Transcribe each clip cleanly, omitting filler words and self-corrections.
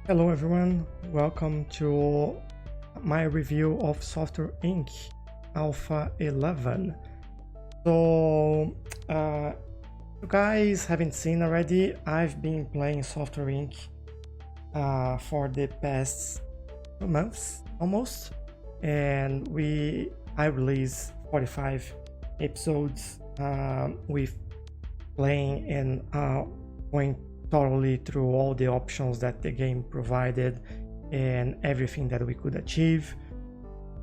Hello everyone, welcome to my review of Software Inc. Alpha 11. So, you guys haven't seen already, I've been playing Software Inc. For the past 2 months almost, and I released 45 episodes with playing and going thoroughly through all the options that the game provided and everything that we could achieve.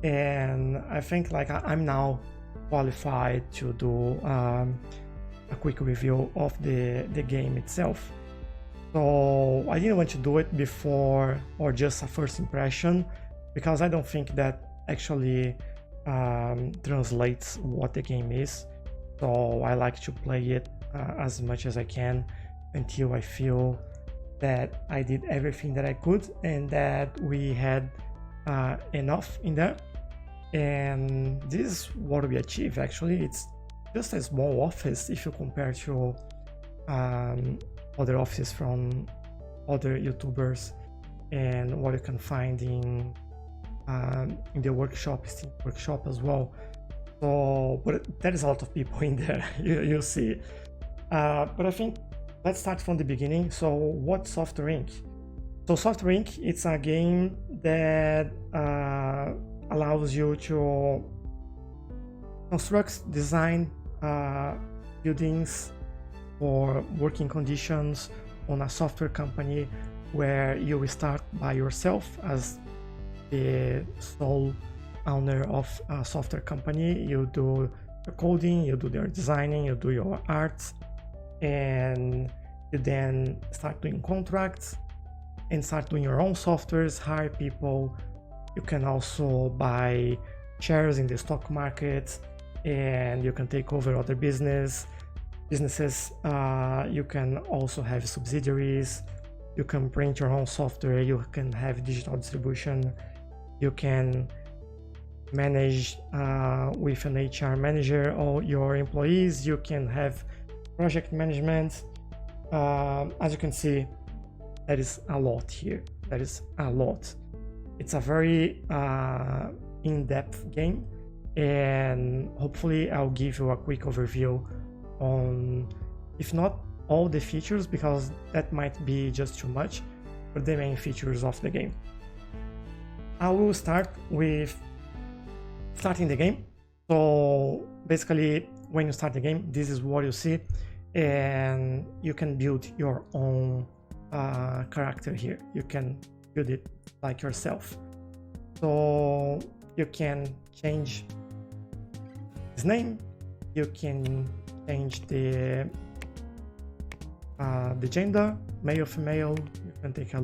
And I think I'm now qualified to do a quick review of the game itself. So I didn't want to do it before or just a first impression, because I don't think that actually translates what the game is. So I like to play it as much as I can until I feel that I did everything that I could and that we had enough in there. And this is what we achieved. Actually, it's just a small office if you compare to other offices from other YouTubers and what you can find in the workshop, Steam workshop as well. So, but there is a lot of people in there. You'll see. But I think let's start from the beginning. So, what's Software Inc? So, Software Inc. It's a game that allows you to construct, design buildings or working conditions on a software company where you will start by yourself as the sole owner of a software company. You do your coding, you do your designing, you do your art, and you then start doing contracts and start doing your own softwares, hire people. You can also buy shares in the stock market, and you can take over other businesses. You can also have subsidiaries. You can print your own software. You can have digital distribution. You can manage with an HR manager all your employees. You can have project management. As you can see, there is a lot here. There is a lot. It's a very in-depth game, and hopefully I'll give you a quick overview on, if not all the features, because that might be just too much, but the main features of the game. I will start with starting the game. So basically, when you start the game, this is what you see, and you can build your own character here. You can build it like yourself. So you can change his name, you can change the gender, male, female. You can take a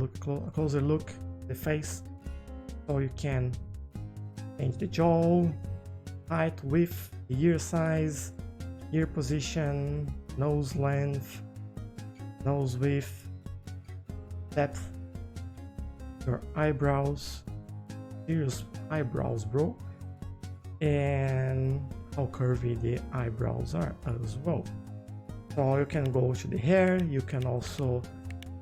closer look at the face. So you can change the jaw, height, width, the ear size, ear position, nose length, nose width, depth, your eyebrows, serious eyebrows, bro, and how curvy the eyebrows are as well. So you can go to the hair. You can also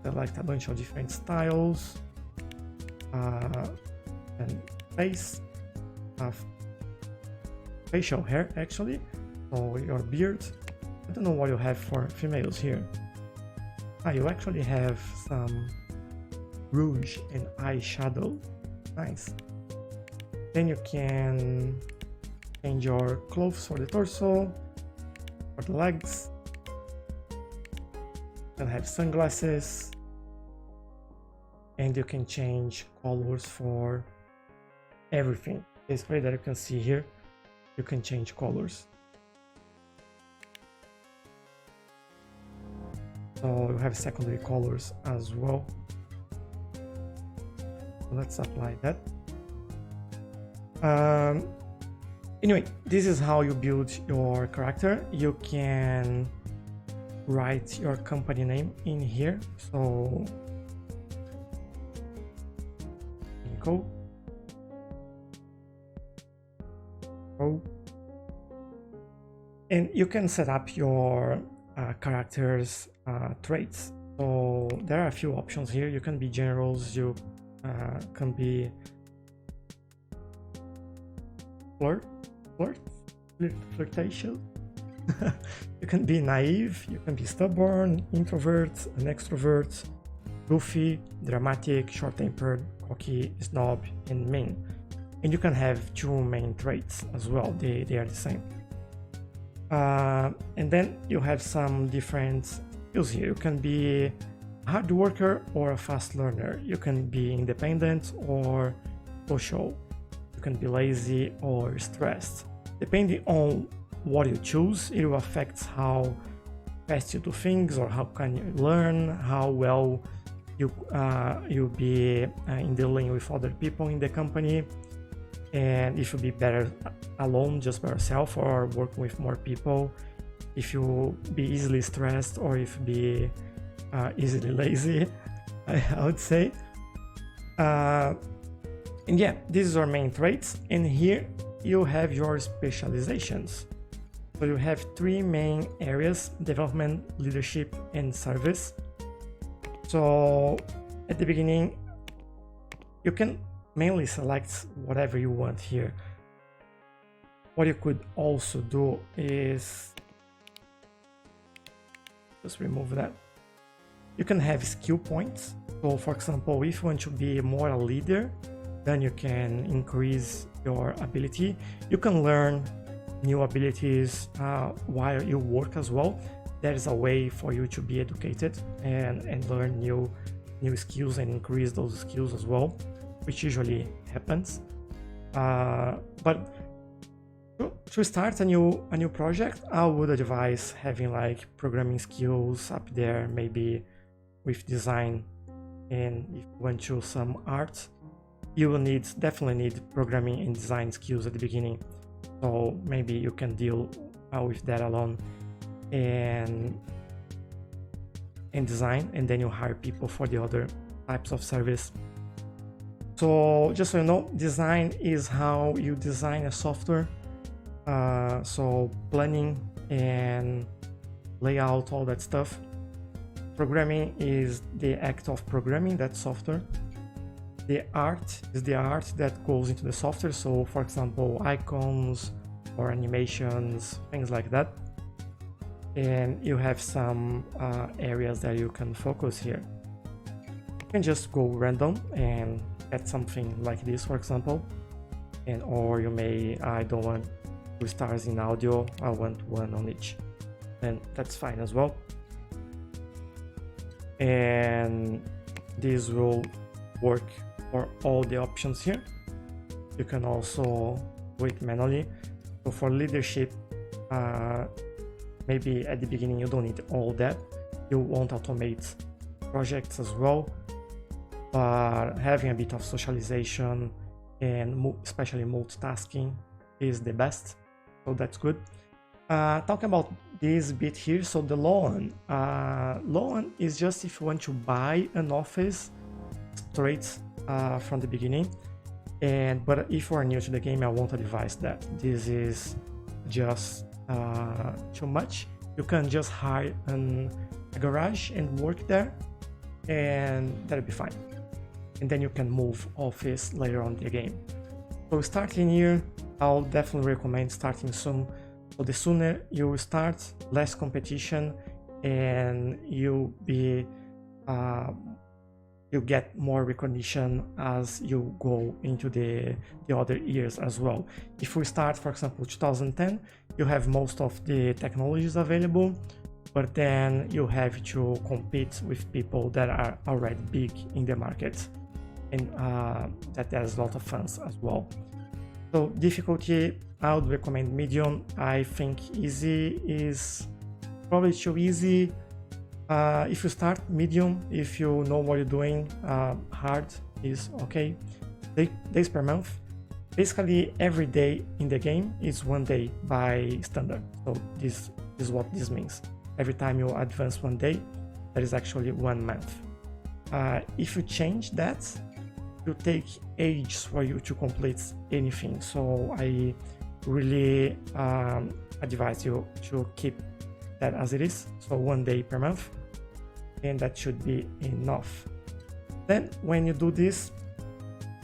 select a bunch of different styles and face, facial hair actually. So your beard. I don't know what you have for females here. You actually have some rouge and eyeshadow. Nice. Then you can change your clothes for the torso, for the legs. You can have sunglasses, and you can change colors for everything. Basically, that you can see here, you can change colors. So you have secondary colors as well. So let's apply that. Anyway, this is how you build your character. You can write your company name in here. So go. And you can set up your character's traits. So there are a few options here. You can be generals, you can be flirtatious. You can be naive, you can be stubborn, introvert, an extrovert, goofy, dramatic, short-tempered, cocky, snob, and mean. And you can have two main traits as well. They are the same. And then you have some different skills here. You can be a hard worker or a fast learner. You can be independent or social. You can be lazy or stressed. Depending on what you choose, it will affect how fast you do things, or how can you learn, how well you'll be in dealing with other people in the company, and if you'll be better alone just by yourself or working with more people, if you be easily stressed or if you be easily lazy, I would say. And yeah, these are main traits, and here you have your specializations. So you have three main areas: development, leadership, and service. So at the beginning, you can mainly select whatever you want here. What you could also do is just remove that. You can have skill points. So for example, if you want to be more a leader, then you can increase your ability. You can learn new abilities while you work as well. There is a way for you to be educated and learn new skills and increase those skills as well, which usually happens. But to start a new project, I would advise having like programming skills up there, maybe with design, and if you want to some art, you will definitely need programming and design skills at the beginning. So maybe you can deal with that alone and design, and then you hire people for the other types of service. So just so you know, design is how you design a software. So planning and layout, all that stuff. Programming is the act of programming that software. The art is the art that goes into the software. So for example, icons or animations, things like that. And you have some areas that you can focus here. You can just go random and get something like this, for example. And or you may, I don't want 2 stars in audio, I want 1 on each. And that's fine as well. And this will work for all the options here. You can also do it manually. So for leadership, maybe at the beginning you don't need all that. You won't automate projects as well, but having a bit of socialization and especially multitasking is the best. So that's good. Talking about this bit here, so the loan. Loan is just if you want to buy an office straight from the beginning. But if you are new to the game, I won't advise that. This is just too much. You can just hire a garage and work there, and that'll be fine. And then you can move office later on in the game. So starting here, I'll definitely recommend starting soon. So the sooner you start, less competition, and you get more recognition as you go into the other years as well. If we start, for example, 2010, you have most of the technologies available, but then you have to compete with people that are already big in the market, and that there's a lot of fans as well. So difficulty, I would recommend medium. I think easy is probably too easy. If you start medium, if you know what you're doing, hard is okay. Days per month. Basically, every day in the game is 1 day by standard. So this is what this means. Every time you advance 1 day, that is actually 1 month. If you change that, it will take ages for you to complete anything. So I really advise you to keep that as it is. So 1 day per month. and that should be enough. Then when you do this,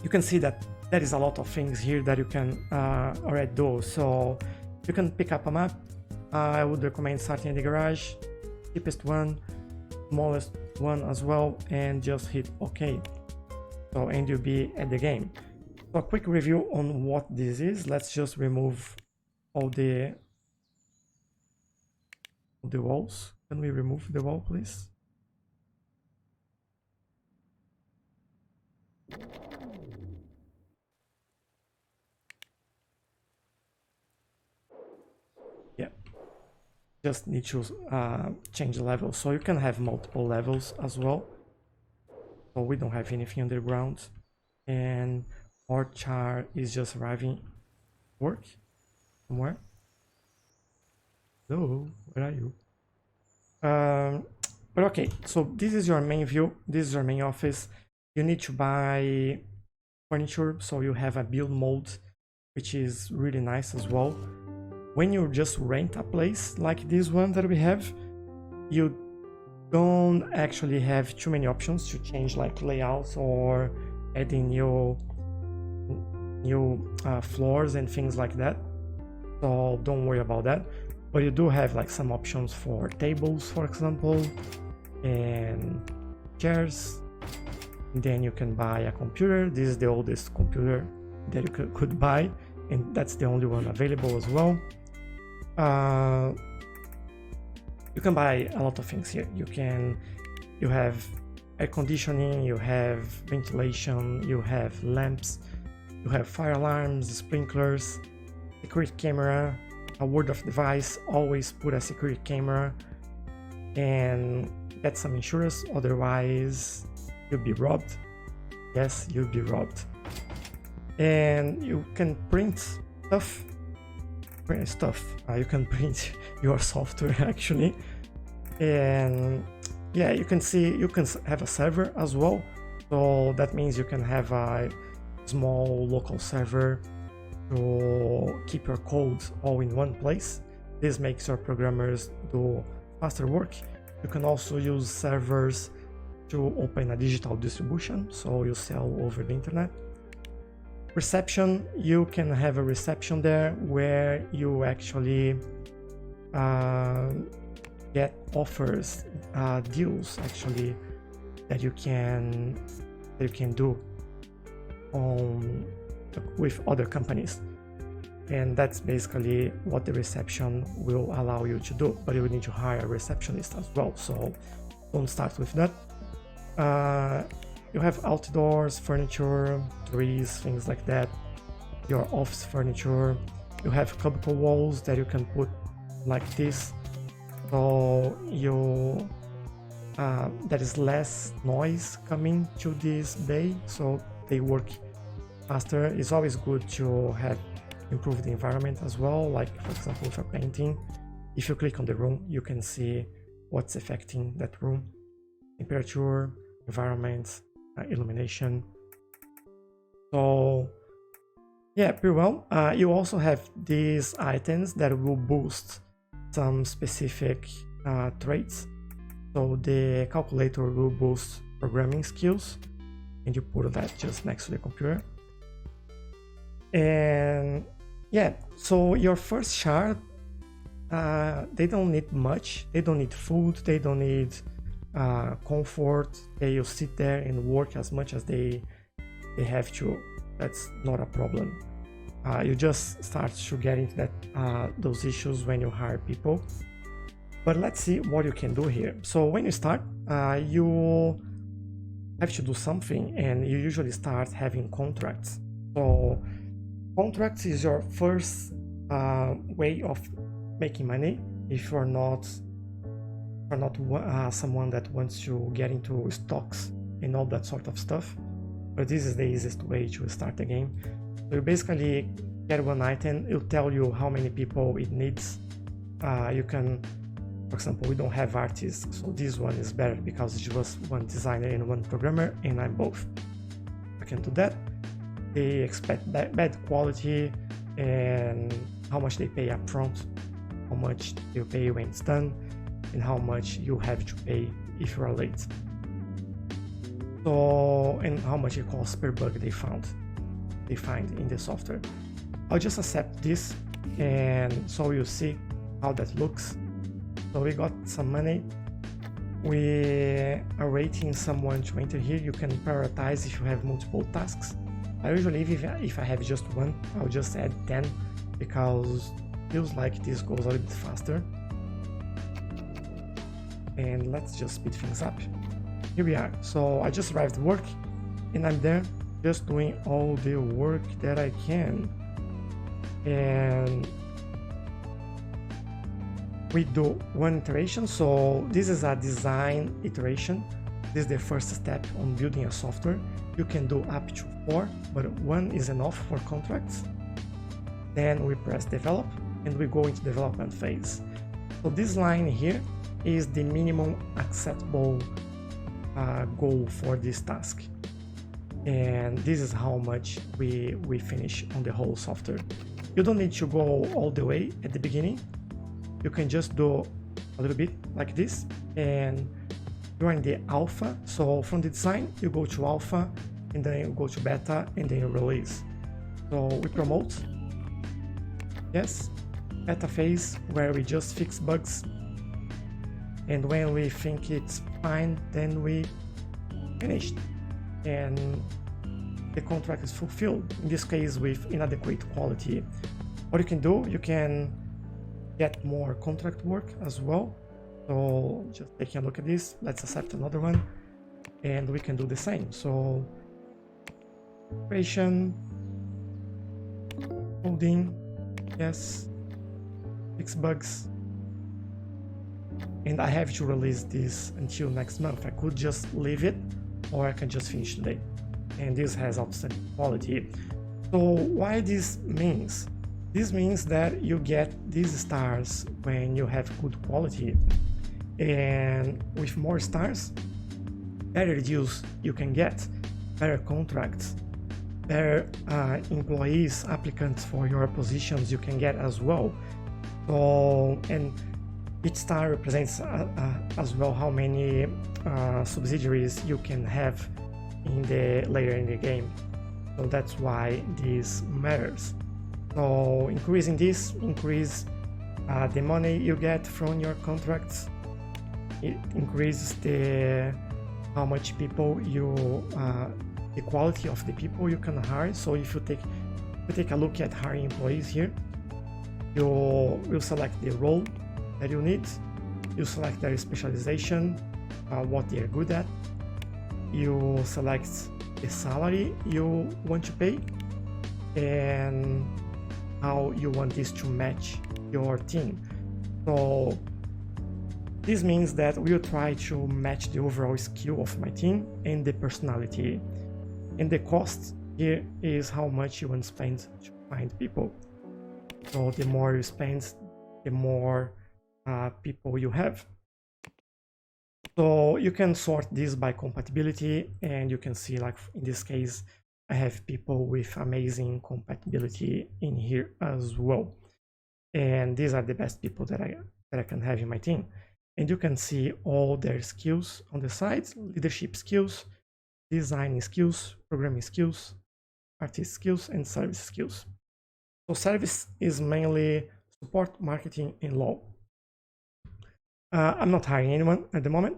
you can see that there is a lot of things here that you can already do. So you can pick up a map. I would recommend starting in the garage, cheapest one, smallest one as well, and just hit OK. So, and you'll be at the game. So a quick review on what this is. Let's just remove all the walls. Can we remove the wall, please? Yeah, just need to change the level. So you can have multiple levels as well. So we don't have anything underground, and our char is just arriving work somewhere. Hello, where are you? But okay, so this is your main view. This is your main office. You need to buy furniture, so you have a build mode, which is really nice as well. When you just rent a place like this one that we have, you don't actually have too many options to change like layouts or adding new floors and things like that. So don't worry about that. But you do have like some options for tables, for example, and chairs. And then you can buy a computer. This is the oldest computer that you could buy, and that's the only one available as well. You can buy a lot of things here. You have air conditioning, you have ventilation, you have lamps, you have fire alarms, sprinklers, security camera, a ward of device. Always put a security camera and get some insurance, otherwise you'll be robbed. Yes, you'll be robbed. And you can print stuff. You can print your software actually, and yeah, you can see you can have a server as well. So that means you can have a small local server to keep your code all in one place. This makes your programmers do faster work. You can also use servers to open a digital distribution, so you sell over the internet. Reception, you can have a reception there where you actually get offers, deals actually that you can do with other companies, and that's basically what the reception will allow you to do. But you will need to hire a receptionist as well, so don't start with that. You have outdoors furniture, trees, things like that, your office furniture. You have cubicle walls that you can put like this, so there is less noise coming to this bay, so they work faster. It's always good to have improved the environment as well, like for example for painting. If you click on the room, you can see what's affecting that room: temperature, environment, illumination. So yeah, pretty well. You also have these items that will boost some specific traits. So the calculator will boost programming skills, and you put that just next to the computer. And yeah, so your first shard, they don't need much. They don't need food, they don't need comfort. They'll sit there and work as much as they have to. That's not a problem. You just start to get into that those issues when you hire people. But let's see what you can do here. So when you start, you have to do something, and you usually start having contracts. So contracts is your first way of making money if you're not someone that wants to get into stocks and all that sort of stuff. But this is the easiest way to start the game. So you basically get one item, it'll tell you how many people it needs. You can, for example, we don't have artists, so this one is better because it's just one designer and one programmer, and I'm both. I can do that. They expect bad quality and how much they pay up front, how much you pay when it's done, and how much you have to pay if you are late. So, and how much it costs per bug they find in the software. I'll just accept this, and so you see how that looks. So we got some money. We are waiting someone to enter here. You can prioritize if you have multiple tasks. I usually, if I have just one, I'll just add 10 because it feels like this goes a little bit faster. And let's just speed things up. Here we are. So I just arrived at work and I'm there just doing all the work that I can. And we do one iteration. So this is a design iteration. This is the first step on building a software. You can do up to 4, but 1 is enough for contracts. Then we press develop and we go into development phase. So this line here is the minimum acceptable goal for this task. And this is how much we finish on the whole software. You don't need to go all the way at the beginning. You can just do a little bit like this, and you're in the alpha. So from the design, you go to alpha, and then you go to beta, and then you release. So we promote. Yes, beta phase where we just fix bugs. And when we think it's fine, then we finished. And the contract is fulfilled, in this case with inadequate quality. What you can do, you can get more contract work as well. So just taking a look at this, let's accept another one and we can do the same. So creation, holding, yes, fix bugs. And I have to release this until next month. I could just leave it or I can just finish today. And this has outstanding quality. So why this means? This means that you get these stars when you have good quality, and with more stars, better deals you can get, better contracts, better employees, applicants for your positions you can get as well. So, and each star represents as well how many subsidiaries you can have in the later in the game. So that's why this matters. So increasing this increase the money you get from your contracts. It increases the how much people you the quality of the people you can hire. So if you take a look at hiring employees here, you will select the role that you need. You select their specialization, what they are good at. You select the salary you want to pay and how you want this to match your team. So this means that we'll try to match the overall skill of my team and the personality. And the cost here is how much you want to spend to find people. So the more you spend, the more people you have. So you can sort this by compatibility, and you can see, like in this case, I have people with amazing compatibility in here as well. And these are the best people that I can have in my team. And you can see all their skills on the sides: leadership skills, designing skills, programming skills, artist skills, and service skills. So service is mainly support, marketing, and law. I'm not hiring anyone at the moment,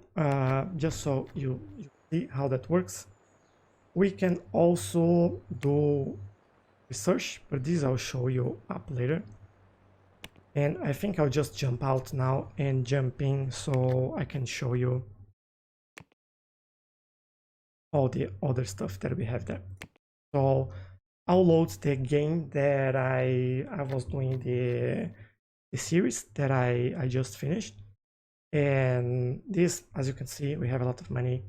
just so you see how that works. We can also do research, but this I'll show you up later. And I think I'll just jump out now and jump in so I can show you all the other stuff that we have there. So I'll load the game that I was doing the series that I just finished. And this, as you can see, we have a lot of money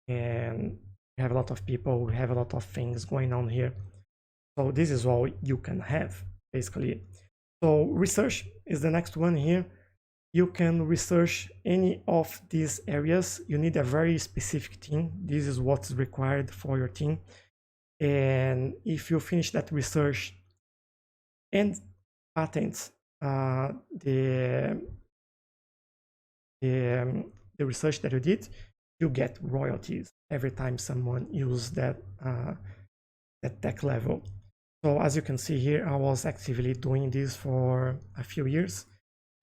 and we have a lot of people, we have a lot of things going on here. So this is all you can have, basically. So research is the next one here. You can research any of these areas. You need a very specific team. This is what's required for your team. And if you finish that research and patent the the research that you did, you get royalties every time someone uses that that tech level. So as you can see here, I was actively doing this for a few years,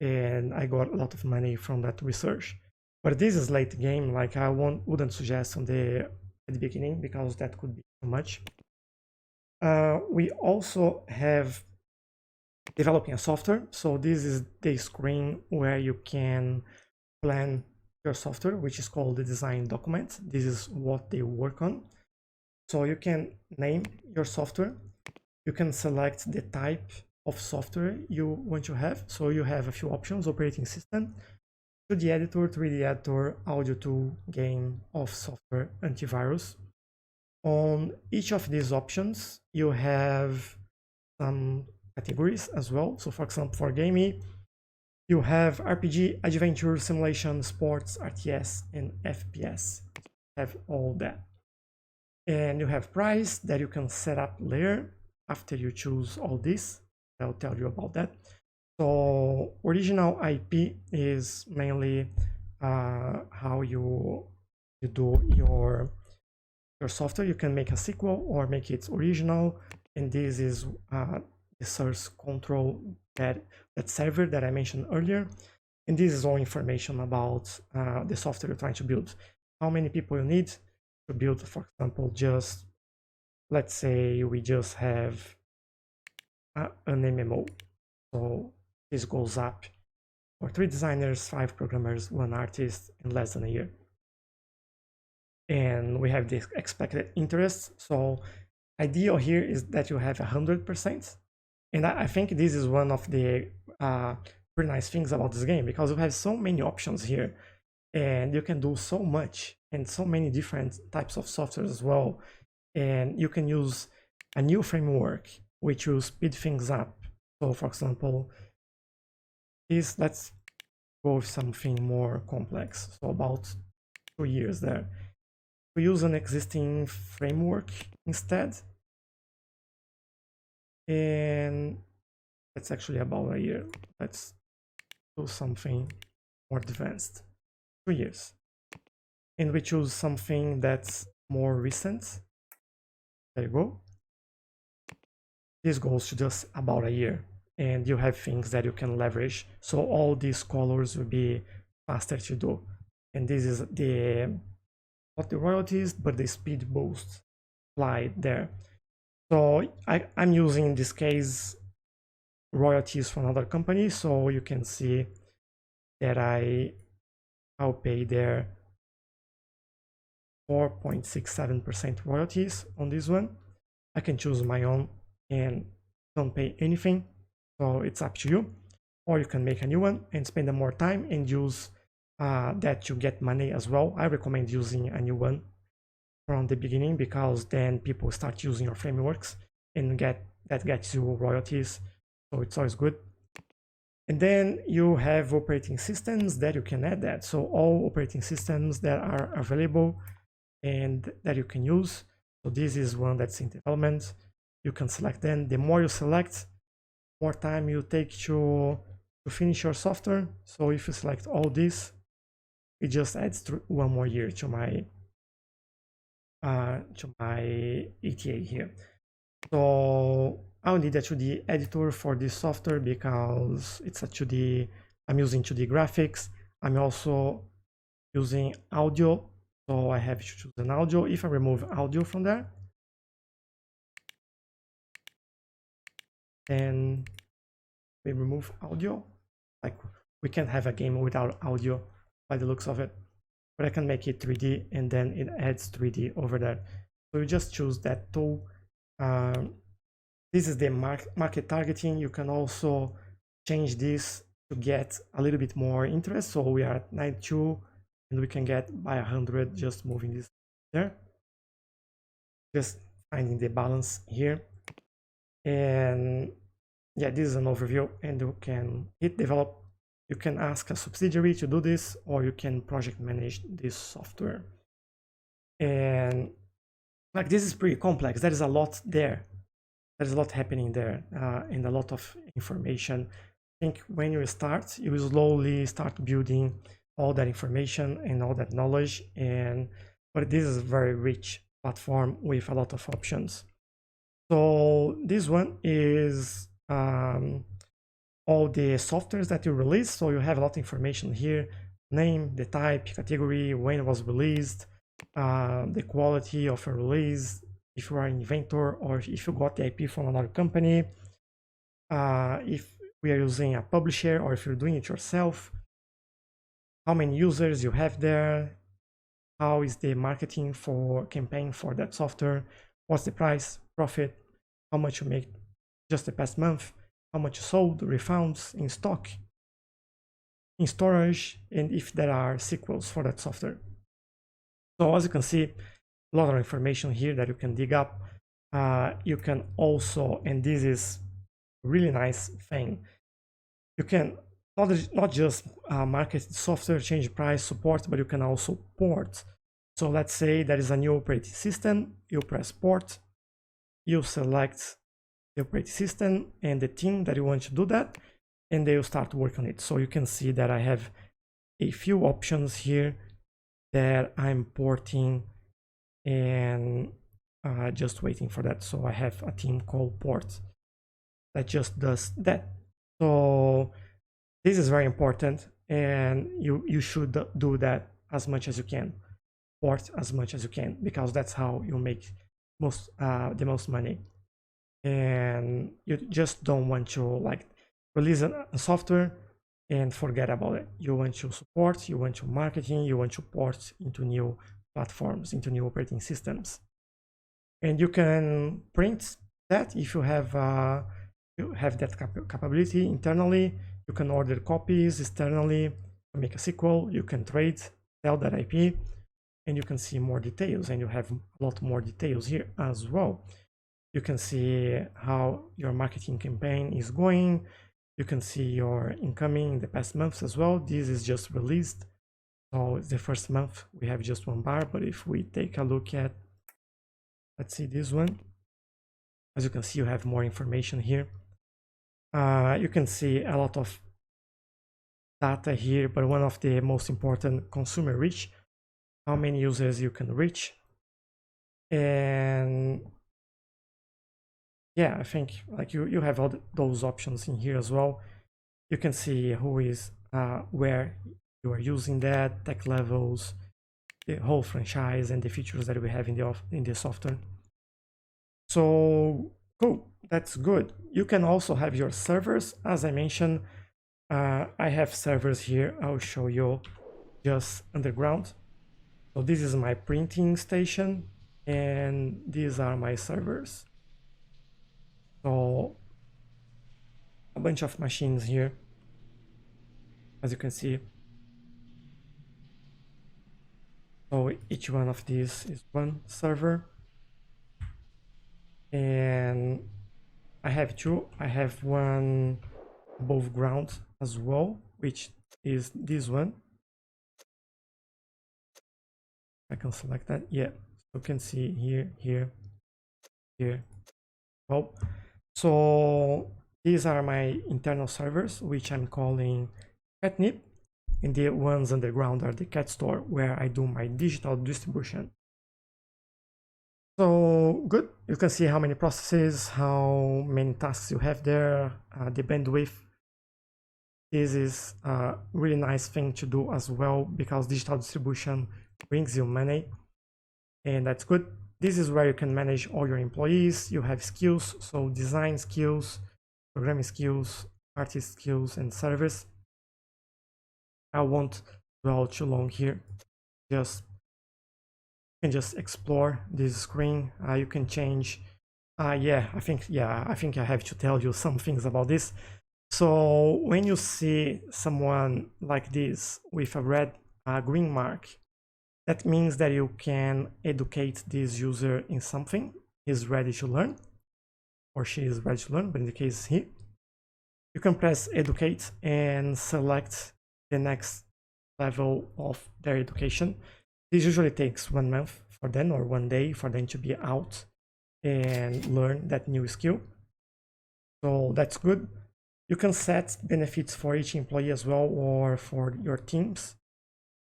and I got a lot of money from that research. But this is late game, like I wouldn't suggest at the beginning, because that could be too much. We also have developing a software. So this is the screen where you can plan your software, which is called the design document. This is what they work on. So you can name your software. You can select the type of software you want to have. So you have a few options: operating system, 2D editor, 3D editor, audio tool, game, off software, antivirus. On each of these options, you have some categories as well. So for example, for gaming, you have RPG, adventure, simulation, sports, RTS, and FPS. Have all that. And you have price that you can set up later after you choose all this. I'll tell you about that. So original IP is mainly how you do your software. You can make a sequel or make it original, and this is the source control that server that I mentioned earlier. And this is all information about the software you're trying to build. How many people you need to build, for example, just let's say we just have an MMO. So this goes up for 3 designers, 5 programmers, 1 artist in less than a year. And we have this expected interest. So ideal here is that you have 100%. And I think this is one of the pretty nice things about this game, because you have so many options here and you can do so much and so many different types of software as well. And you can use a new framework which will speed things up. So for example, let's go with something more complex. So about 2 years there. We use an existing framework instead. And that's actually about a year. Let's do something more advanced. 2 years. And we choose something that's more recent. There you go. This goes to just about a year. And you have things that you can leverage. So all these colors will be faster to do. And this is not the royalties, but the speed boost applied there. So I'm using, in this case, royalties from another company. So you can see that I'll pay there 4.67% royalties on this one. I can choose my own and don't pay anything. So it's up to you. Or you can make a new one and spend more time and use that to get money as well. I recommend using a new one from the beginning, because then people start using your frameworks and that gets you royalties. So it's always good. And then you have operating systems that you can add that. So all operating systems that are available and that you can use. So this is one that's in development. You can select them. The more you select, more time you take to finish your software. So if you select all this, it just adds 1 more year to my ETA here. So I'll need a 2D editor for this software because it's a 2D. I'm using 2D graphics. I'm also using audio, so I have to choose an audio. If I remove audio from there, then we remove audio. Like, we can't have a game without audio by the looks of it, but I can make it 3D and then it adds 3D over there. So you just choose that tool. This is the market targeting. You can also change this to get a little bit more interest. So we are at 92 and we can get by 100 just moving this there. Just finding the balance here. And yeah, this is an overview, and you can hit develop. You can ask a subsidiary to do this, or you can project manage this software. And like, this is pretty complex. There is a lot there. There's a lot happening there, and a lot of information. I think when you start, you will slowly start building all that information and all that knowledge. But this is a very rich platform with a lot of options. So this one is all the softwares that you release. So you have a lot of information here: name, the type, category, when it was released, the quality of a release, if you are an inventor or if you got the IP from another company, if we are using a publisher or if you're doing it yourself, how many users you have there, how is the marketing for campaign for that software, what's the price, profit, how much you make just the past month, how much you sold, refunds, in stock, in storage, and if there are sequels for that software. So as you can see, a lot of information here that you can dig up. You can also, and this is a really nice thing, you can not just market software, change price, support, but you can also port. So let's say there is a new operating system, you press port, you select the operating system and the team that you want to do that, and they will start working on it. So you can see that I have a few options here that I'm porting and just waiting for that. So I have a team called port that just does that. So this is very important, and you should do that as much as you can, port as much as you can, because that's how you make the most money. And you just don't want to like release a software and forget about it. You want to support, you want to marketing, you want to port into new platforms, into new operating systems. And you can print that if you have that capability internally. You can order copies externally to make a sequel. You can trade, sell that IP, and you can see more details, and you have a lot more details here as well. You can see how your marketing campaign is going. You can see your incoming in the past months as well. This is just released, so it's the first month. We have just one bar, but if we take a look at, let's see this one, as you can see, you have more information here. You can see a lot of data here, but one of the most important, consumer reach, how many users you can reach. And yeah, I think like you have all those options in here as well. You can see who is where you are using that, tech levels, the whole franchise, and the features that we have in the software. So cool, that's good. You can also have your servers. As I mentioned, I have servers here. I'll show you just underground. So this is my printing station, and these are my servers. So a bunch of machines here, as you can see. So each one of these is one server, and I have two. I have one above ground as well, which is this one. I can select that. Yeah, you can see here, here, here. Well, so these are my internal servers, which I'm calling catnip, and the ones underground are the cat store, where I do my digital distribution. So good, you can see how many processes, how many tasks you have there, the bandwidth. This is a really nice thing to do as well, because digital distribution brings you money, and that's good. This is where you can manage all your employees. You have skills, so design skills, programming skills, artist skills, and service. I won't dwell too long here. You can just explore this screen. You can change. I think I have to tell you some things about this. So when you see someone like this with a red green mark, that means that you can educate this user in something. He's ready to learn, or she is ready to learn, but in the case he, you can press educate and select the next level of their education. This usually takes 1 month for them, or 1 day for them to be out and learn that new skill. So that's good. You can set benefits for each employee as well, or for your teams.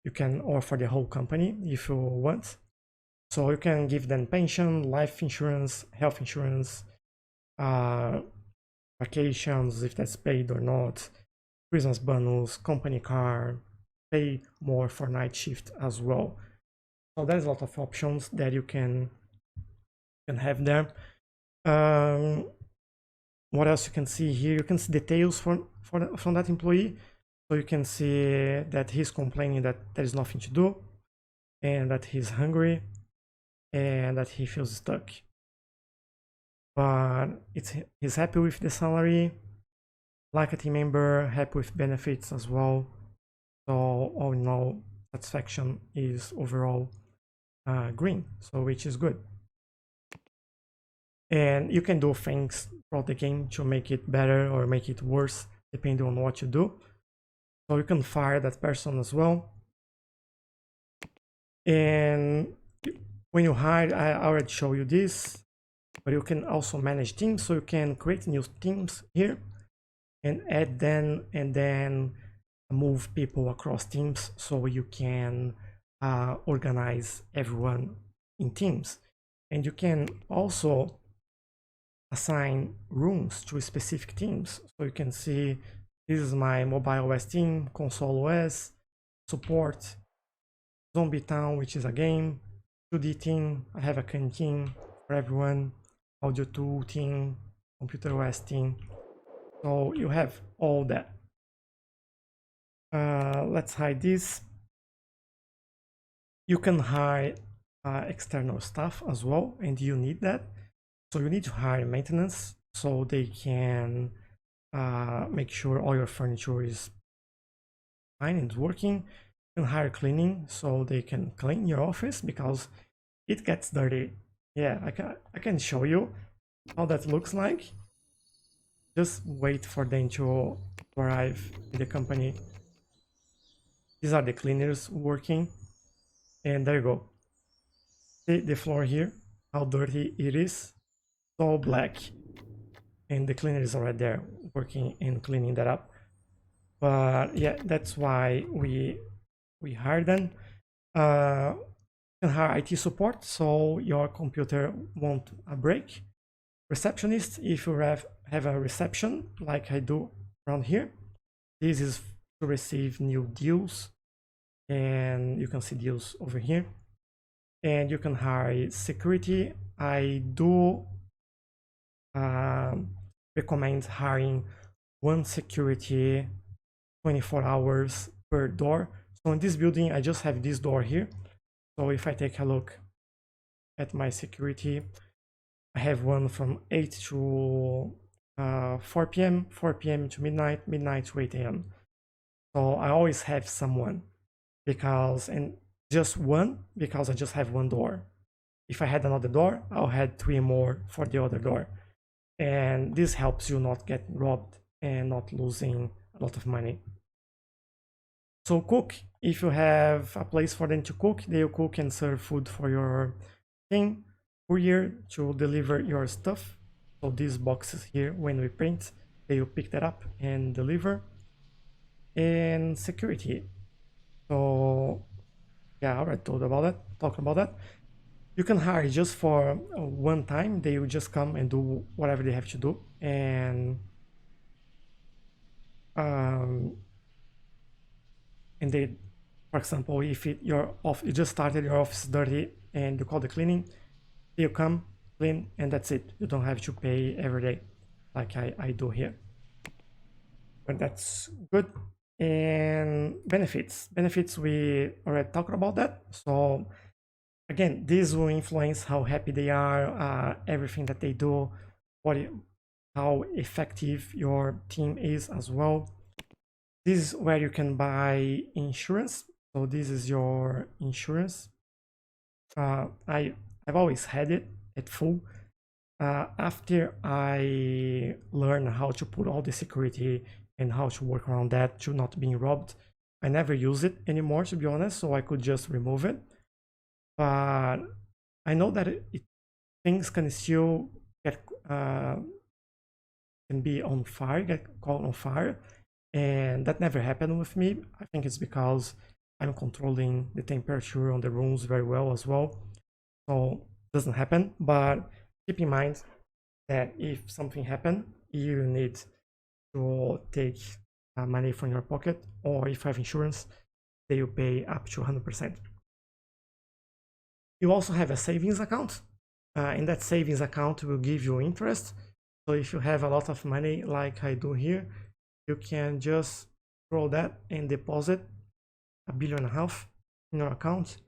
You can, or for the whole company if you want. So you can give them pension, life insurance, health insurance, vacations if that's paid or not, Christmas bonus, company car, pay more for night shift as well. So there's a lot of options that you can have there. What else you can see here? You can see details from that employee. So you can see that he's complaining that there is nothing to do, and that he's hungry, and that he feels stuck. But he's happy with the salary, like a team member, happy with benefits as well. So all in all, satisfaction is overall green, so which is good. And you can do things throughout the game to make it better or make it worse, depending on what you do. So you can fire that person as well. And when you hire, I already show you this, but you can also manage teams. So you can create new teams here and add them, and then move people across teams, so you can organize everyone in teams. And you can also assign rooms to specific teams. So you can see this is my mobile OS team, console OS, support, Zombie Town, which is a game, 2D team, I have a canteen for everyone, audio tool team, computer OS team. So you have all that. Let's hide this. You can hire external staff as well, and you need that. So you need to hire maintenance so they can make sure all your furniture is fine and working. You can hire cleaning so they can clean your office because it gets dirty. Yeah, I can show you how that looks like. Just wait for them to arrive in the company. These are the cleaners working, and there you go. See the floor here, how dirty it is, all black, and the cleaner is already there working and cleaning that up. But yeah, that's why we hire them. You can hire IT support so your computer won't break. Receptionist, if you have a reception like I do around here, this is to receive new deals, and you can see deals over here. And you can hire security. I do recommend hiring one security 24 hours per door. So in this building, I just have this door here. So if I take a look at my security, I have one from 8 to 4 p.m., 4 p.m. to midnight, midnight to 8 a.m. So I always have someone because, and just one, because I just have one door. If I had another door, I'll have 3 more for the other door. And this helps you not get robbed and not losing a lot of money. So cook, if you have a place for them to cook, they'll cook and serve food for your thing. Courier to deliver your stuff. So these boxes here, when we print, they will pick that up and deliver. And security. So yeah, I already talked about that. You can hire just for one time. They will just come and do whatever they have to do. And they, for example, if you just started your office dirty and you call the cleaning, they'll come, clean, and that's it. You don't have to pay every day like I do here. But that's good. And benefits, we already talked about that. So again, this will influence how happy they are, everything that they do, how effective your team is as well. This is where you can buy insurance. So this is your insurance. I've always had it at full. After I learned how to put all the security and how to work around that to not being robbed, I never use it anymore, to be honest, so I could just remove it. But I know that things can still get can be on fire, get caught on fire, and that never happened with me. I think it's because I'm controlling the temperature on the rooms very well as well, so it doesn't happen. But keep in mind that if something happen, you need to take money from your pocket, or if you have insurance, they will pay up to 100%. You also have a savings account, and that savings account will give you interest. So if you have a lot of money like I do here, you can just roll that and deposit $1.5 billion in your account,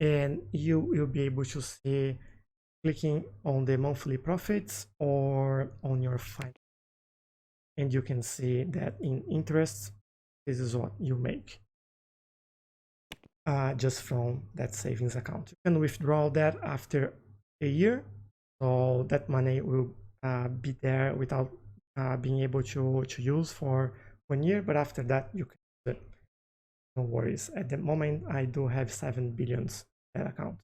and you will be able to see, clicking on the monthly profits or on your fine, and you can see that in interest, this is what you make just from that savings account. You can withdraw that after a year, so that money will be there without being able to use for 1 year, but after that you can do it. No worries. At the moment, I do have 7 billions in that account.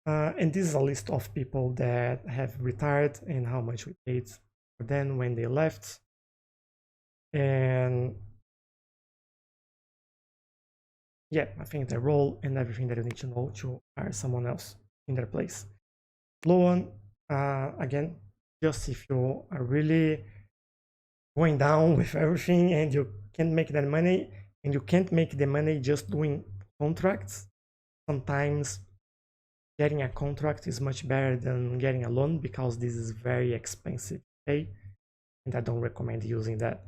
And this is a list of people that have retired and how much we paid for them when they left. And yeah, I think their role and everything that you need to know to hire someone else in their place. Loan, again, just if you are really going down with everything and you can't make that money, and you can't make the money just doing contracts, sometimes getting a contract is much better than getting a loan, because this is very expensive to pay, and I don't recommend using that.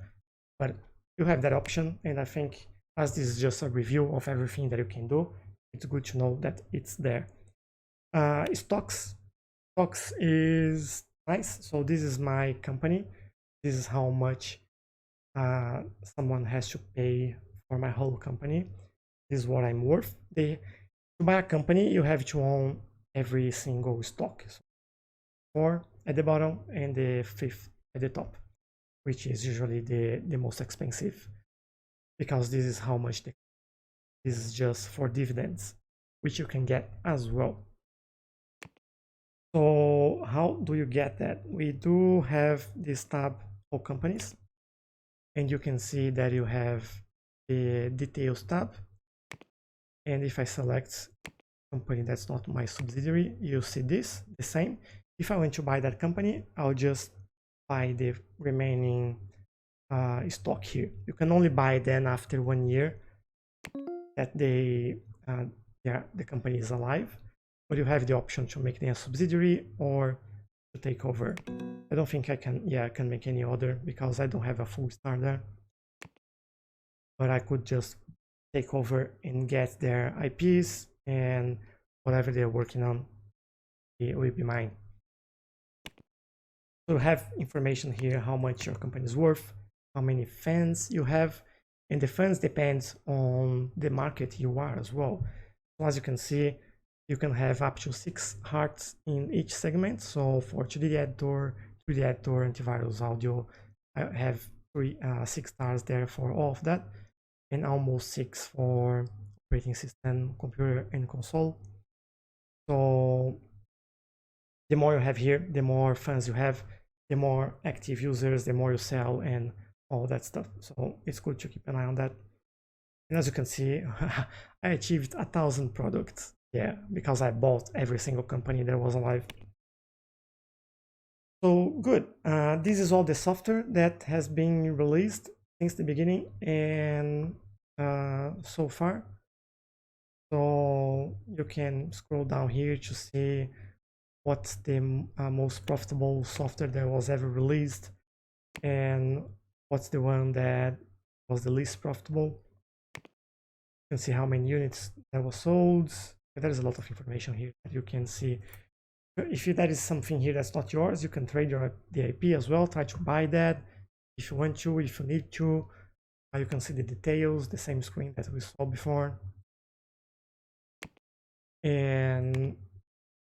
But you have that option, and I think as this is just a review of everything that you can do, it's good to know that it's there. Stocks is nice. So this is my company. This is how much someone has to pay for my whole company. This is what I'm worth. To buy a company, you have to own every single stock. So 4 at the bottom and the 5th at the top, which is usually the most expensive, because this is how much this is just for dividends, which you can get as well. So how do you get that? We do have this tab for companies, and you can see that you have the details tab. And if I select company that's not my subsidiary, you see this, the same. If I want to buy that company, I'll just buy the remaining stock here. You can only buy then after 1 year that the company is alive, but you have the option to make them a subsidiary or to take over. I don't think I can make any other, because I don't have a full star there, but I could just take over and get their IPs, and whatever they're working on, it will be mine. So you have information here, how much your company is worth, how many fans you have, and the fans depends on the market you are as well. So as you can see, you can have up to 6 hearts in each segment. So for 2D editor, 3D editor, antivirus, audio, I have 6 stars there for all of that, and almost 6 for operating system, computer, and console. So the more you have here, the more fans you have, the more active users, the more you sell, and all that stuff. So it's good to keep an eye on that. And as you can see, I achieved 1,000 products. Yeah, because I bought every single company that was alive. So good. This is all the software that has been released since the beginning and so far. So you can scroll down here to see what's the most profitable software that was ever released, and what's the one that was the least profitable. You can see how many units that was sold. There's a lot of information here that you can see. If that is something here that's not yours, you can trade the IP as well, try to buy that if you want to, if you need to. You can see the details, the same screen that we saw before. And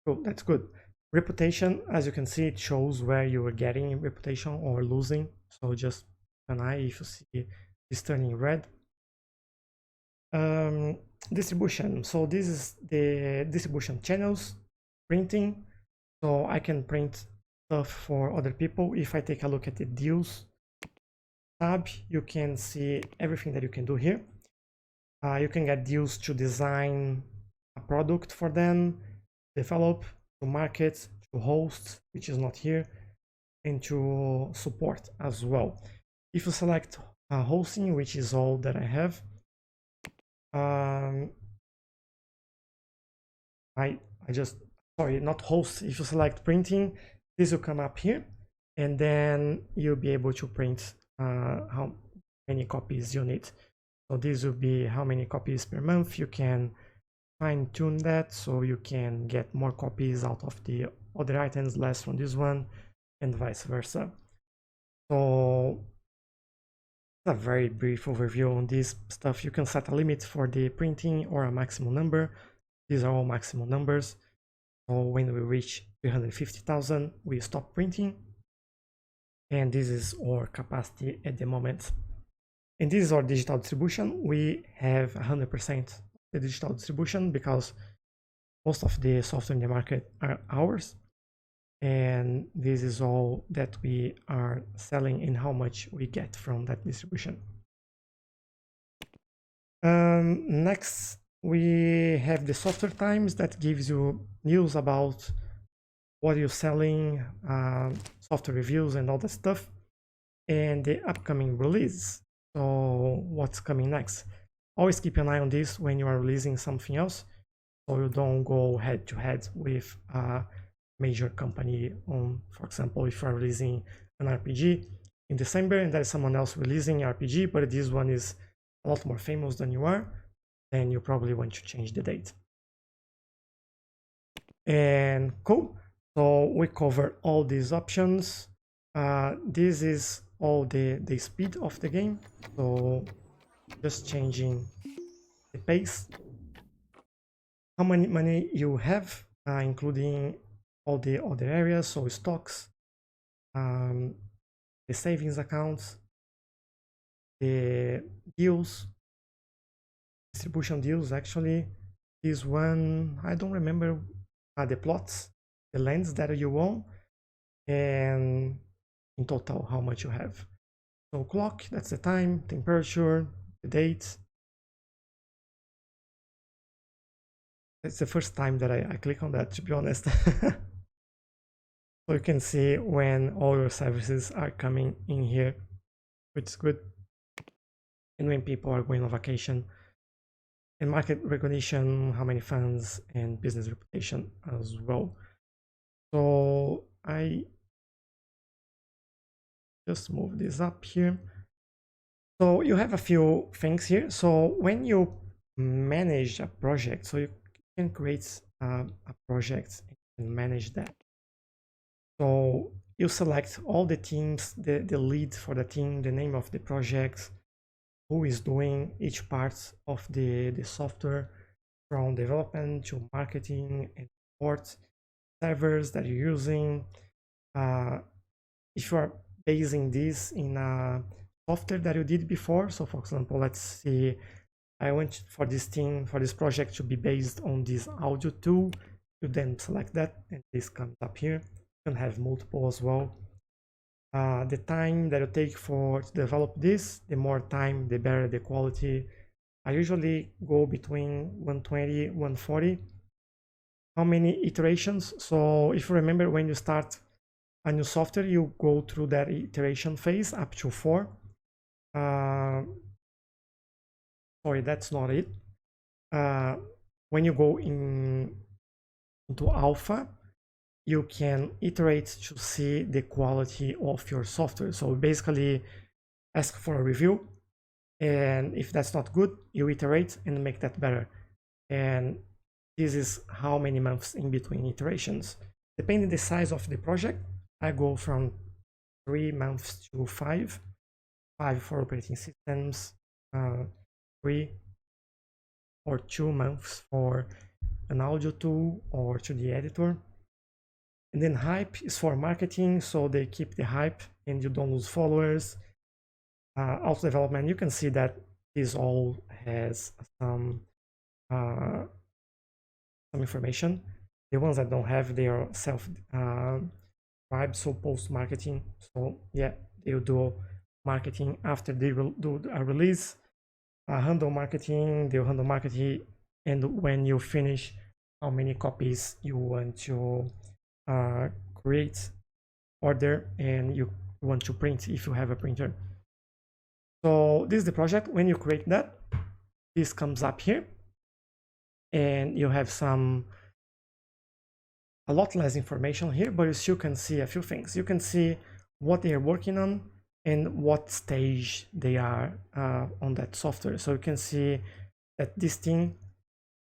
oh, that's good. Reputation, as you can see, it shows where you are getting reputation or losing. So just an eye if you see this turning red. Distribution. So this is the distribution channels. Printing. So I can print stuff for other people. If I take a look at the deals tab, you can see everything that you can do here. You can get deals to design a product for them, develop, to market, to host, which is not here, and to support as well. If you select hosting, which is all that I have, um, I just, sorry, not host. If you select printing, this will come up here, and then you'll be able to print how many copies you need. So this will be how many copies per month. You can fine tune that so you can get more copies out of the other items, less from this one, and vice versa. So a very brief overview on this stuff. You can set a limit for the printing or a maximum number. These are all maximum numbers. So when we reach 350,000, we stop printing. And this is our capacity at the moment. And this is our digital distribution. We have 100% the digital distribution because most of the software in the market are ours. And this is all that we are selling and how much we get from that distribution. Next, we have the software times that gives you news about what you're selling, software reviews and all that stuff, and the upcoming release. So what's coming next? Always keep an eye on this when you are releasing something else, so you don't go head to head with a major company on, for example, if you are releasing an RPG in December and there's someone else releasing RPG, but this one is a lot more famous than you are, then you probably want to change the date. And cool. So we cover all these options. This is all the speed of the game. So just changing the pace. How many money you have, including all the other areas, so stocks, the savings accounts, the deals, distribution deals actually. This one, I don't remember the plots, the lands that you own, and in total how much you have. So clock, that's the time, temperature, the date. It's the first time that I click on that, to be honest. So you can see when all your services are coming in here, which is good. And when people are going on vacation. And market recognition, how many fans, and business reputation as well. So I just move this up here. So you have a few things here. So when you manage a project, so you can create a project and manage that. So you select all the teams, the lead for the team, the name of the project, who is doing each part of the software, from development to marketing and support, servers that you're using. If you are basing this in a software that you did before, so for example, let's see, I want for this team, for this project to be based on this audio tool. You then select that and this comes up here. You can have multiple as well. The time that you take to develop this, the more time, the better the quality. I usually go between 120, 140. How many iterations? So if you remember, when you start a new software, you go through that iteration phase up to 4. Sorry, that's not it. When you go into alpha, you can iterate to see the quality of your software. So basically ask for a review, and if that's not good, you iterate and make that better. And this is how many months in between iterations. Depending the size of the project, I go from 3 months to 5. 5 for operating systems, 3 or 2 months for an audio tool or to the editor. And then hype is for marketing, so they keep the hype and you don't lose followers. Also development, you can see that this all has some information. The ones that don't have, they are self-described, so post marketing. So yeah, they'll do marketing after they will do a release. handle marketing, they'll handle marketing, and when you finish, how many copies you want to create, order, and you want to print if you have a printer. So this is the project. When you create that, this comes up here, and you have a lot less information here, but you still can see a few things. You can see what they are working on and what stage they are on that software. So you can see that this thing,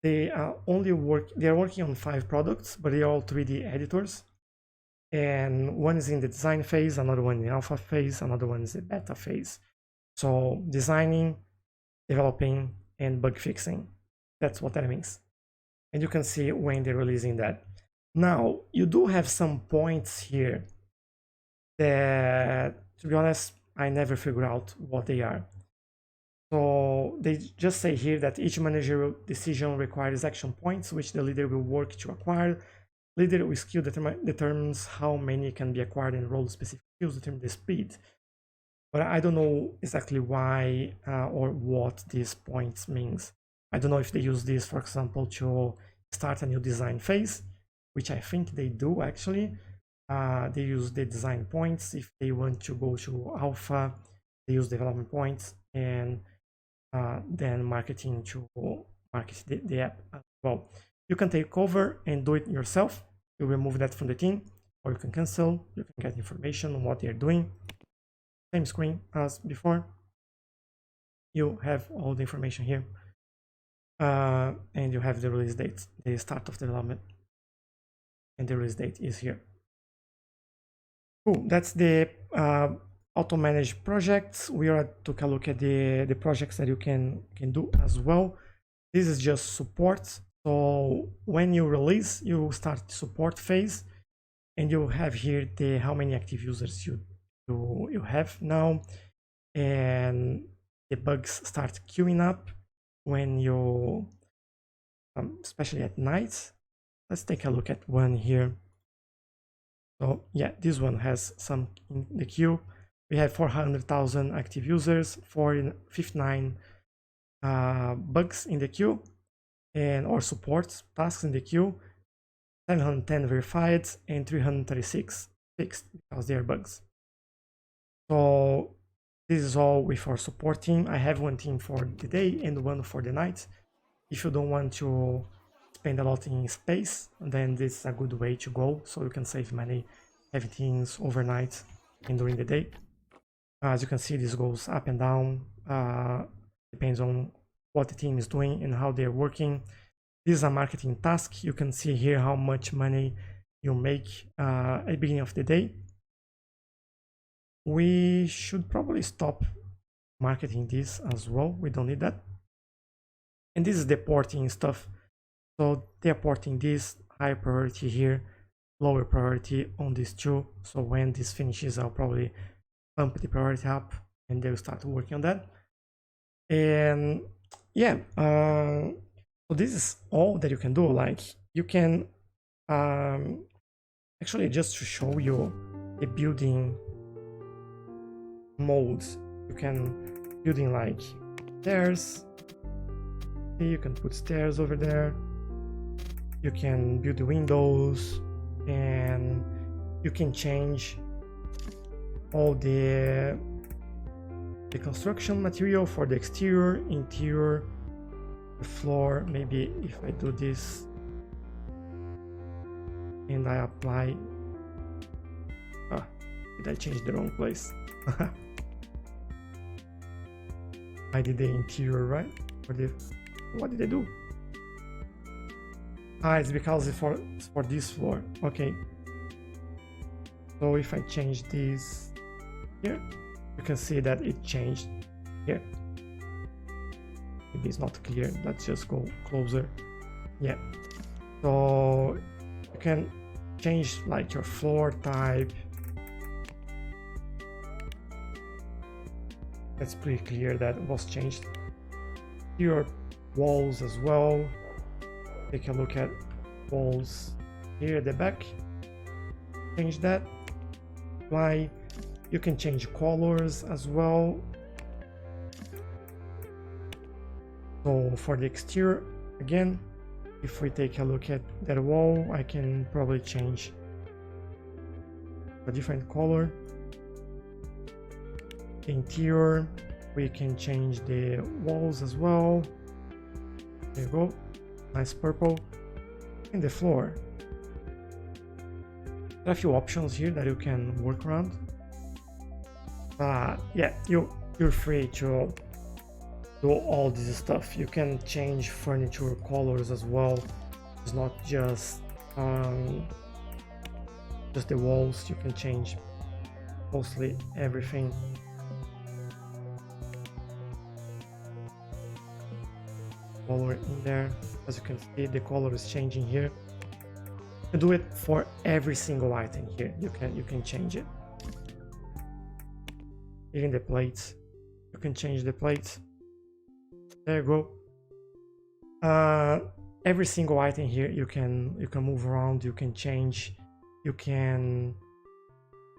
they are working on 5 products, but they are all 3D editors. And one is in the design phase, another one in the alpha phase, another one is the beta phase. So designing, developing, and bug fixing. That's what that means. And you can see when they're releasing that. Now, you do have some points here that, to be honest, I never figure out what they are. So they just say here that each managerial decision requires action points, which the leader will work to acquire. Leader with skill determines how many can be acquired, and role-specific skills determine the speed. But I don't know exactly why or what these points means. I don't know if they use this, for example, to start a new design phase, which I think they do actually. They use the design points. If they want to go to alpha, they use development points, and then marketing to market the app as well. You can take over and do it yourself. You remove that from the team, or you can cancel. You can get information on what they're doing. Same screen as before. You have all the information here, and you have the release date, the start of development, and the release date is here. Cool. That's the auto-managed projects. We are took a look at the projects that you can do as well. This is just support. So when you release, you start the support phase, and you have here the how many active users you have now, and the bugs start queuing up when you especially at night. Let's take a look at one here. So yeah, this one has some in the queue. We have 400,000 active users, 59 bugs in the queue, and or support tasks in the queue, 710 verified, and 336 fixed because they are bugs. So this is all with our support team. I have one team for the day and one for the night. If you don't want to spend a lot in space, then this is a good way to go, so you can save money having things overnight and during the day. As you can see, this goes up and down, depends on what the team is doing and how they're working. This is a marketing task. You can see here how much money you make at the beginning of the day. We should probably stop marketing this as well. We don't need that. And this is the porting stuff. So they're porting this, high priority here, lower priority on these two. So when this finishes, I'll probably bump the priority up and they'll start working on that. And yeah, so this is all that you can do. Like you can actually, just to show you the building modes, you can building like stairs. You can put stairs over there. You can build the windows, and you can change all the construction material for the exterior, interior, the floor. Maybe if I do this and I apply, did I change the wrong place? I did the interior, right? What did I do? It's because it's for this floor. Okay. So if I change this here, you can see that it changed here. Maybe it's not clear. Let's just go closer. Yeah. So you can change like your floor type. That's pretty clear that was changed. Your walls as well. Take a look at walls here at the back. Change that. Apply. You can change colors as well. So for the exterior, again, if we take a look at that wall, I can probably change a different color. The interior, we can change the walls as well. There you go, nice purple. And the floor, there are a few options here that you can work around. Yeah, you're free to do all this stuff. You can change furniture colors as well. It's not just the walls. You can change mostly everything. Color in there, as you can see, the color is changing here. You do it for every single item here. You can change it. Even the plates, you can change the plates. There you go. Every single item here you can move around, you can change, you can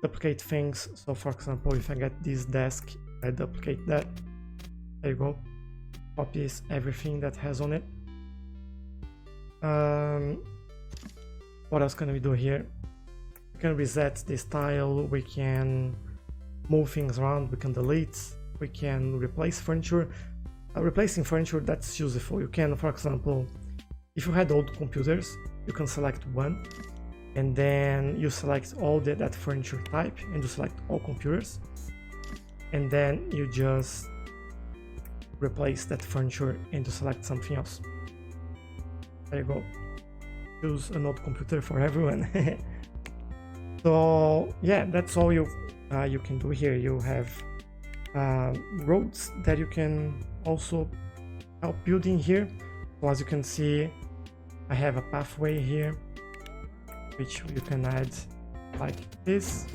duplicate things. So for example, if I get this desk, I duplicate that. There you go. Copies everything that has on it. What else can we do here? We can reset the style, we can move things around, we can delete, we can replace furniture. Replacing furniture, that's useful. You can, for example, if you had old computers, you can select one and then you select all that furniture type and you select all computers, and then you just replace that furniture and to select something else. There you go. Choose an old computer for everyone. So yeah, that's all you can do here. You have roads that you can also help building here. So as you can see, I have a pathway here which you can add like this.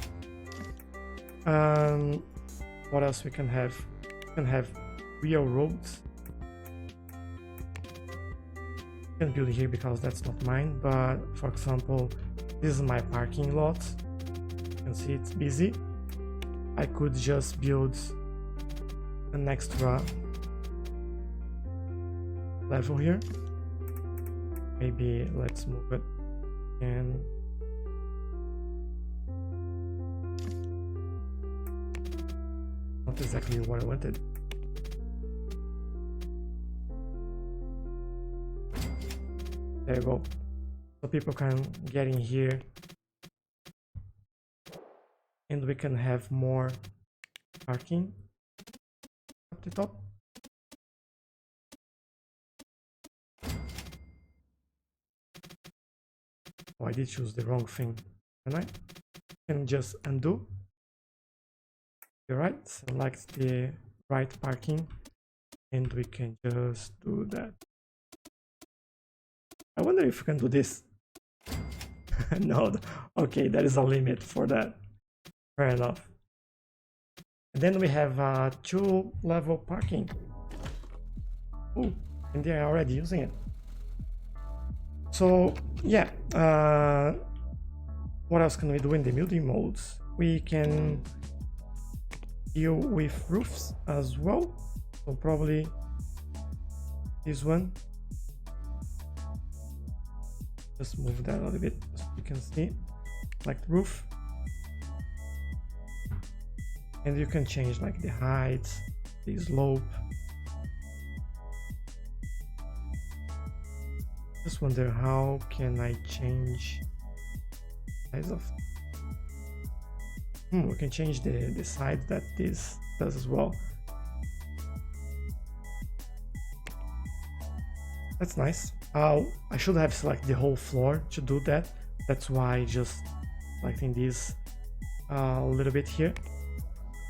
What else we can have? We can have real roads. I can build here because that's not mine, but for example, this is my parking lot. You can see it's busy. I could just build an extra level here. Maybe let's move it and not exactly what I wanted. There you go. So people can get in here and we can have more parking up the top. Oh, I did choose the wrong thing, and I can just undo. You're right, select the right parking and we can just do that. I wonder if we can do this. No, okay, there is a limit for that. Fair enough. And then we have 2-level parking. Oh, and they're already using it. So yeah, what else can we do in the building modes? We can deal with roofs as well. So probably this one. Just move that a little bit so you can see, like roof, and you can change like the height, the slope. Just wonder how can I change size of. We can change the side that this does as well. That's nice. I should have selected the whole floor to do that. That's why I just selecting this a little bit here.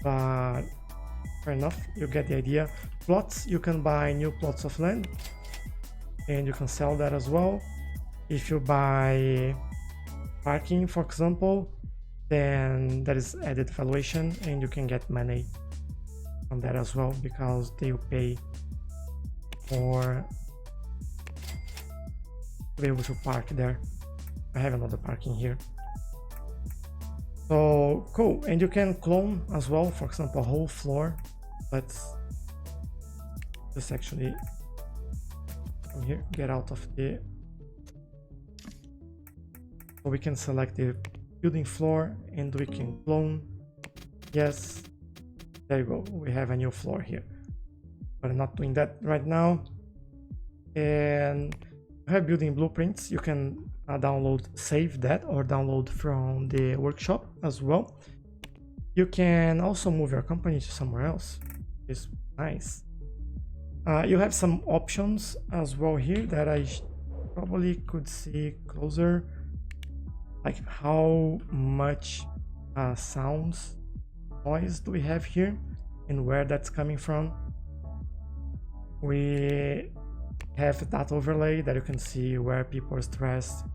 But fair enough, you get the idea. Plots, you can buy new plots of land and you can sell that as well. If you buy parking, for example, then that is added valuation and you can get money from that as well because they will pay for to be able to park there. I have another parking here. So cool, and you can clone as well, for example, a whole floor. Let's just actually come here, get out of the, so we can select the building floor and we can clone. Yes, there you go, we have a new floor here, but I'm not doing that right now. And we have building blueprints. You can download, save that, or download from the workshop as well. You can also move your company to somewhere else. It's nice. You have some options as well here that I probably could see closer, like how much sounds, noise do we have here and where that's coming from. We have that overlay that you can see where people are stressed,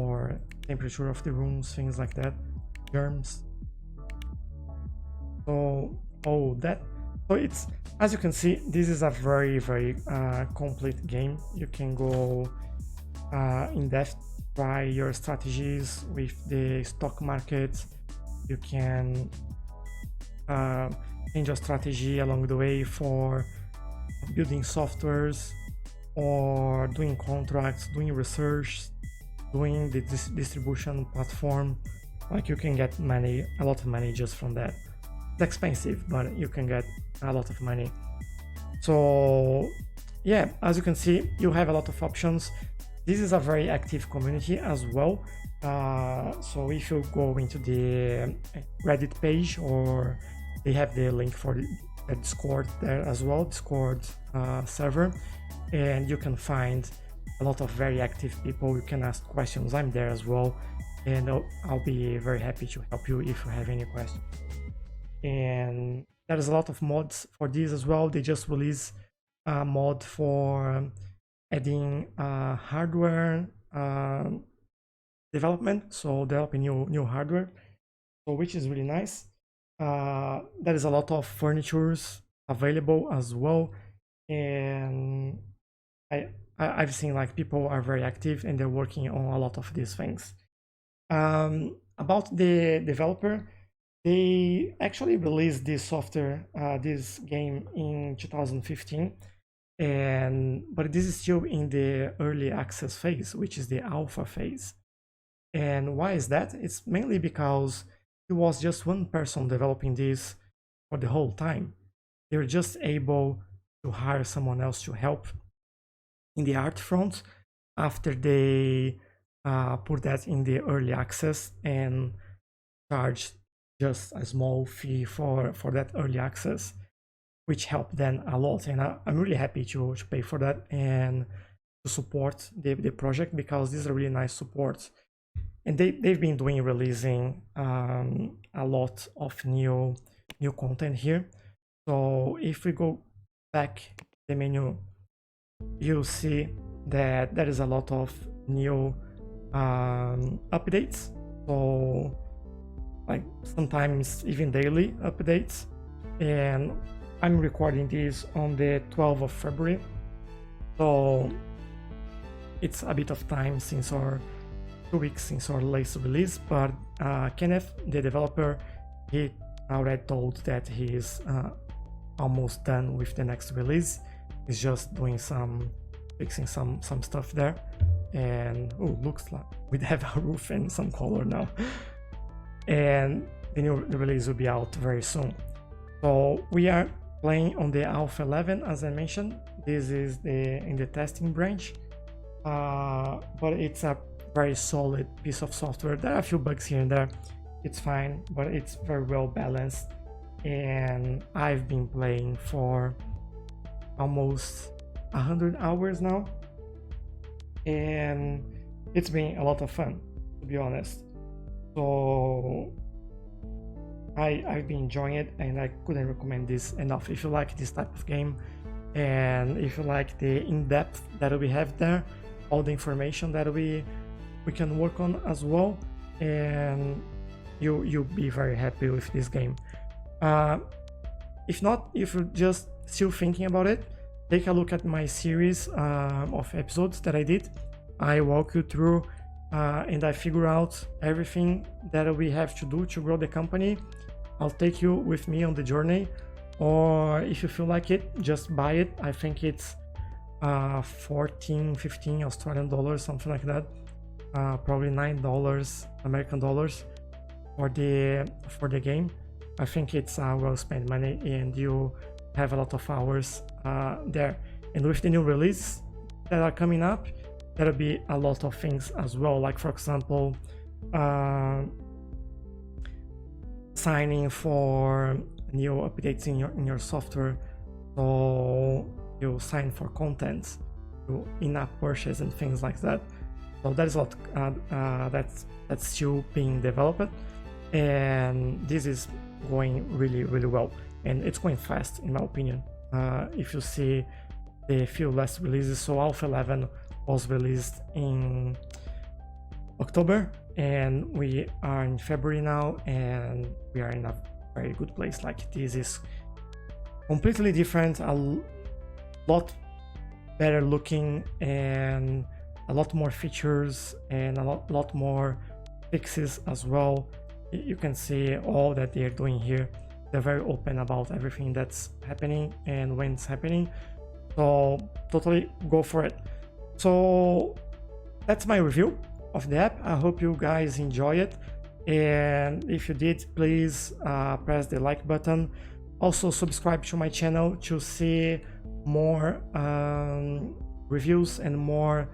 or temperature of the rooms, things like that, germs. So so it's, as you can see, this is a very complete game. You can go in depth, try your strategies with the stock market. You can change your strategy along the way for building softwares, or doing contracts, doing research, doing the distribution platform. Like, you can get a lot of money just from that. It's expensive, but you can get a lot of money. So yeah, as you can see, you have a lot of options. This is a very active community as well. So if you go into the Reddit page, or they have the link for the Discord there as well, Discord server, and you can find a lot of very active people. You can ask questions. I'm there as well, and I'll be very happy to help you if you have any questions. And there's a lot of mods for this as well. They just released a mod for adding hardware development, so developing new hardware, so which is really nice. There is a lot of furnitures available as well, and I've seen, like, people are very active and they're working on a lot of these things. About the developer, they actually released this software, this game in 2015, but this is still in the early access phase, which is the alpha phase. And why is that? It's mainly because it was just one person developing this for the whole time. They're just able to hire someone else to help in the art front after they put that in the early access and charge just a small fee for that early access, which helped them a lot. And I'm really happy to pay for that and to support the project, because this is a really nice support. And they've been releasing a lot of new content here. So if we go back the menu, you'll see that there is a lot of new updates. So, like, sometimes even daily updates. And I'm recording this on the 12th of February. So it's a bit of time since 2 weeks since our latest release, but Kenneth, the developer, he already told that he's almost done with the next release. He's just doing fixing some stuff there, and looks like we have a roof and some color now. And the new release will be out very soon. So we are playing on the Alpha 11, as I mentioned. This is in the testing branch, but it's a very solid piece of software. There are a few bugs here and there. It's fine, but it's very well balanced. And I've been playing for almost 100 hours now, and it's been a lot of fun, to be honest. So I've been enjoying it, and I couldn't recommend this enough. If you like this type of game, and if you like the in-depth that we have there, all the information that we can work on as well, and you'll be very happy with this game. If not, if you're just still thinking about it, take a look at my series of episodes that I did. I walk you through and I figure out everything that we have to do to grow the company. I'll take you with me on the journey, or if you feel like it, just buy it. I think it's 14, 15 Australian dollars, something like that. Probably $9 American dollars for the game. I think it's well spent money, and you have a lot of hours there. And with the new release that are coming up, there'll be a lot of things as well, like for example signing for new updates in your software. So you sign for content, in-app purchase and things like that. So that is what that's still being developed, and this is going really well, and it's going fast in my opinion. If you see the few last releases, so Alpha 11 was released in October, and we are in February now, and we are in a very good place. Like, this is completely different, a lot better looking, and a lot more features, and a lot more fixes as well. You can see all that they're doing here. They're very open about everything that's happening and when it's happening, so totally go for it. So that's my review of the app. I hope you guys enjoy it, and if you did, please press the like button. Also subscribe to my channel to see more reviews and more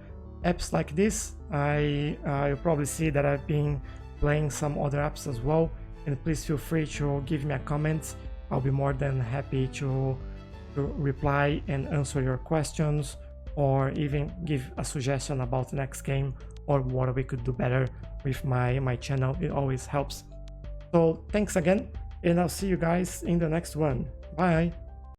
apps like this. You'll probably see that I've been playing some other apps as well, and please feel free to give me a comment. I'll be more than happy to reply and answer your questions, or even give a suggestion about the next game or what we could do better with my channel. It always helps. So thanks again, and I'll see you guys in the next one. Bye.